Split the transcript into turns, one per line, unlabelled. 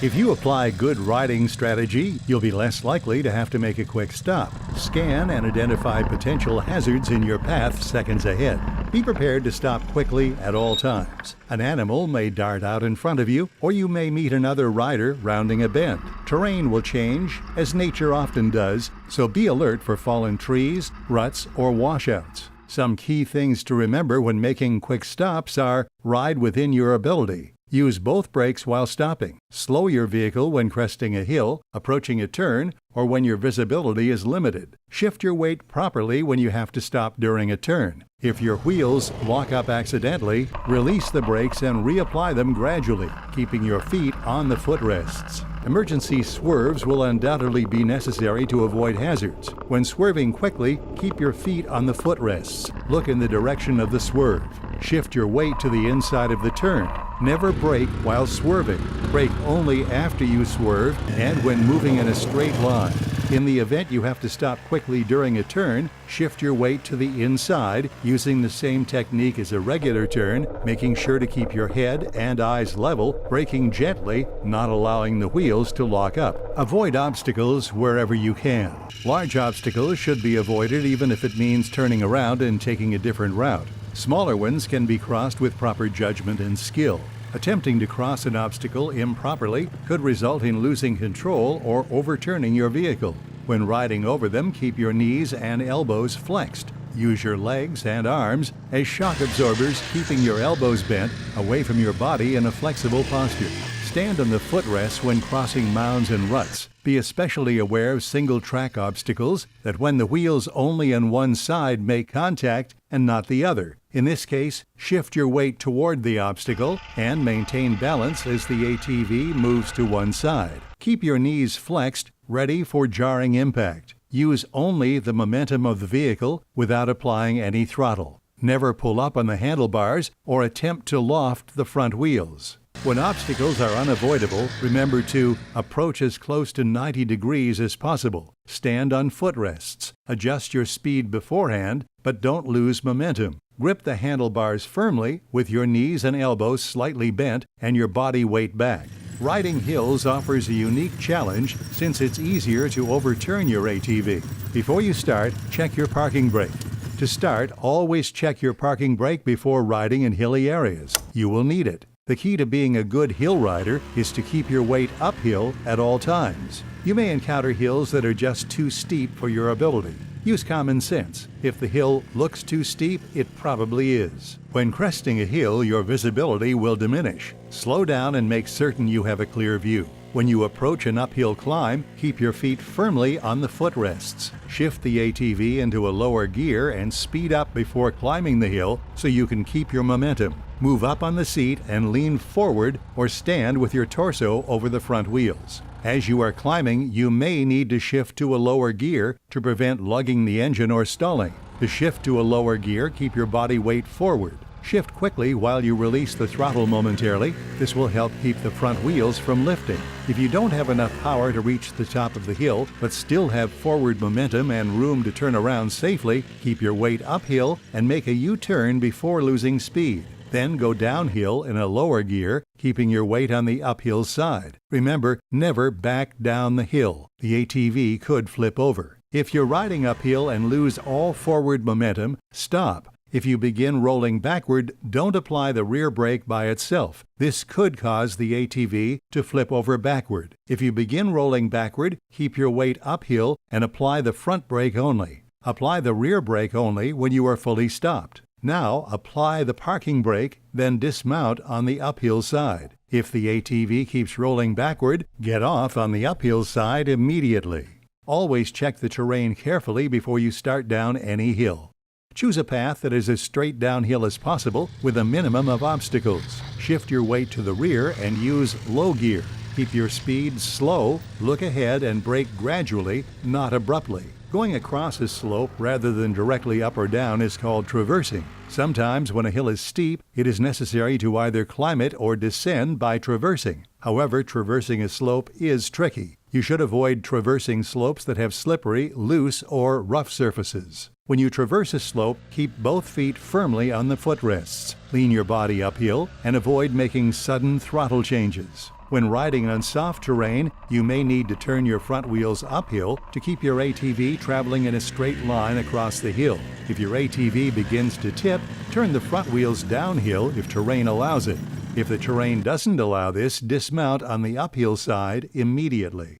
If you apply good riding strategy, you'll be less likely to have to make a quick stop. Scan and identify potential hazards in your path seconds ahead. Be prepared to stop quickly at all times. An animal may dart out in front of you, or you may meet another rider rounding a bend. Terrain will change, as nature often does, so be alert for fallen trees, ruts, or washouts. Some key things to remember when making quick stops are: ride within your ability. Use both brakes while stopping. Slow your vehicle when cresting a hill, approaching a turn, or when your visibility is limited. Shift your weight properly when you have to stop during a turn. If your wheels lock up accidentally, release the brakes and reapply them gradually, keeping your feet on the footrests. Emergency swerves will undoubtedly be necessary to avoid hazards. When swerving quickly, keep your feet on the footrests. Look in the direction of the swerve. Shift your weight to the inside of the turn. Never brake while swerving. Brake only after you swerve and when moving in a straight line. In the event you have to stop quickly during a turn, shift your weight to the inside using the same technique as a regular turn, making sure to keep your head and eyes level, braking gently, not allowing the wheels to lock up. Avoid obstacles wherever you can. Large obstacles should be avoided even if it means turning around and taking a different route. Smaller ones can be crossed with proper judgment and skill. Attempting to cross an obstacle improperly could result in losing control or overturning your vehicle. When riding over them, keep your knees and elbows flexed. Use your legs and arms as shock absorbers, keeping your elbows bent away from your body in a flexible posture. Stand on the footrest when crossing mounds and ruts. Be especially aware of single-track obstacles that when the wheels only on one side make contact and not the other. In this case, shift your weight toward the obstacle and maintain balance as the ATV moves to one side. Keep your knees flexed, ready for jarring impact. Use only the momentum of the vehicle without applying any throttle. Never pull up on the handlebars or attempt to loft the front wheels. When obstacles are unavoidable, remember to approach as close to 90 degrees as possible. Stand on footrests. Adjust your speed beforehand, but don't lose momentum. Grip the handlebars firmly with your knees and elbows slightly bent and your body weight back. Riding hills offers a unique challenge since it's easier to overturn your ATV. Before you start, check your parking brake. To start, always check your parking brake before riding in hilly areas. You will need it. The key to being a good hill rider is to keep your weight uphill at all times. You may encounter hills that are just too steep for your ability. Use common sense. If the hill looks too steep, it probably is. When cresting a hill, your visibility will diminish. Slow down and make certain you have a clear view. When you approach an uphill climb, keep your feet firmly on the footrests. Shift the ATV into a lower gear and speed up before climbing the hill so you can keep your momentum. Move up on the seat and lean forward or stand with your torso over the front wheels. As you are climbing, you may need to shift to a lower gear to prevent lugging the engine or stalling. To shift to a lower gear, keep your body weight forward. Shift quickly while you release the throttle momentarily. This will help keep the front wheels from lifting. If you don't have enough power to reach the top of the hill, but still have forward momentum and room to turn around safely, keep your weight uphill and make a U-turn before losing speed. Then go downhill in a lower gear, keeping your weight on the uphill side. Remember, never back down the hill. The ATV could flip over. If you're riding uphill and lose all forward momentum, stop. If you begin rolling backward, don't apply the rear brake by itself. This could cause the ATV to flip over backward. If you begin rolling backward, keep your weight uphill and apply the front brake only. Apply the rear brake only when you are fully stopped. Now apply the parking brake, then dismount on the uphill side. If the ATV keeps rolling backward, get off on the uphill side immediately. Always check the terrain carefully before you start down any hill. Choose a path that is as straight downhill as possible with a minimum of obstacles. Shift your weight to the rear and use low gear. Keep your speed slow, look ahead and brake gradually, not abruptly. Going across a slope rather than directly up or down is called traversing. Sometimes when a hill is steep, it is necessary to either climb it or descend by traversing. However, traversing a slope is tricky. You should avoid traversing slopes that have slippery, loose, or rough surfaces. When you traverse a slope, keep both feet firmly on the footrests. Lean your body uphill and avoid making sudden throttle changes. When riding on soft terrain, you may need to turn your front wheels uphill to keep your ATV traveling in a straight line across the hill. If your ATV begins to tip, turn the front wheels downhill if terrain allows it. If the terrain doesn't allow this, dismount on the uphill side immediately.